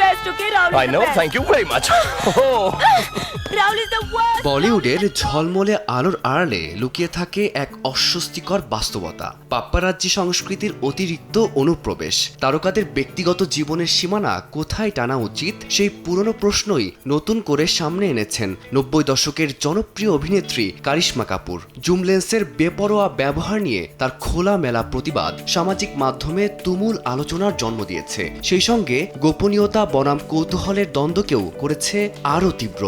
best, okay? Rahul is I the know, best. thank you very much. Oh. Rahul is the worst. বলিউডের ঝলমলে আলোর আড়ালে লুকিয়ে থাকে এক অস্বস্তিকর বাস্তবতা, পাপ্পারাজ্জি সংস্কৃতির অতিরিক্ত অনুপ্রবেশ। তারকাদের ব্যক্তিগত জীবনের সীমানা কোথায় টানা উচিত, সেই পুরনো প্রশ্নই নতুন করে সামনে এনেছেন 90 দশকের জনপ্রিয় অভিনেত্রী কারিশমা কাপুর। জুম লেন্সের বেপরোয়া ব্যবহার নিয়ে তার খোলামেলা প্রতিবাদ সামাজিক মাধ্যমে তুমুল আলোচনার জন্ম দিয়েছে। সেই সঙ্গে গোপনীয়তা বনাম কৌতূহলের দ্বন্দ্বকেও করেছে আরও তীব্র।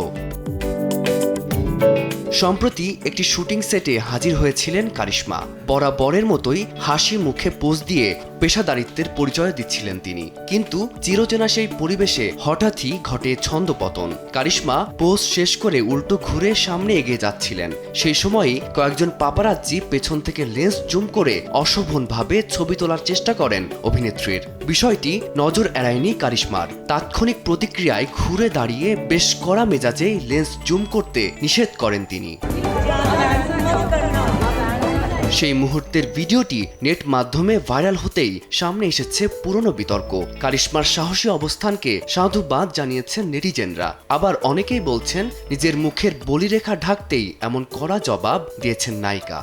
সম্প্রতি একটি শুটিং সেটে হাজির হয়েছিলেন কারিশমা। বরাবরের মতোই হাসি মুখে পোজ দিয়ে পেশাদারিত্বের পরিচয় দিচ্ছিলেন তিনি, কিন্তু চিরচেনা সেই পরিবেশে হঠাৎই ঘটে ছন্দপতন। কারিশমা পোজ শেষ করে উল্টো ঘুরে সামনে এগিয়ে যাচ্ছিলেন। সেই সময়ই কয়েকজন পাপারাজ্জি পেছন থেকে লেন্স জুম করে অশোভনভাবে ছবি তোলার চেষ্টা করেন অভিনেত্রীর। বিষয়টি নজর এড়ায়নি কারিশমার। তাৎক্ষণিক প্রতিক্রিয়ায় ঘুরে দাঁড়িয়ে বেশ কড়া মেজাজে লেন্স জুম করতে নিষেধ করেন তিনি। সেই মুহূর্তের ভিডিওটি নেট মাধ্যমে ভাইরাল হতেই সামনে এসেছে পুরনো বিতর্ক। কারিশমার সাহসী অবস্থানকে সাধুবাদ জানিয়েছেন নেটিজেনরা। আবার অনেকেই বলছেন নিজের মুখের বলিরেখা ঢাকতেই এমন কড়া জবাব দিয়েছেন নায়িকা।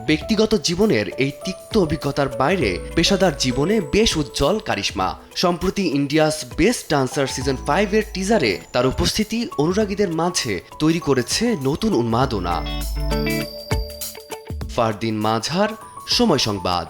ব্যক্তিগত জীবনের এই তিক্ত অভিজ্ঞতার বাইরে পেশাদার জীবনে বেশ উজ্জ্বল কারিশমা। সম্প্রতি ইন্ডিয়াস বেস্ট ডান্সার সিজন 5 এর টিজারে তার উপস্থিতি অনুরাগীদের মাঝে তৈরি করেছে নতুন উন্মাদনা। ফারদিন মাঝার, সময় সংবাদ।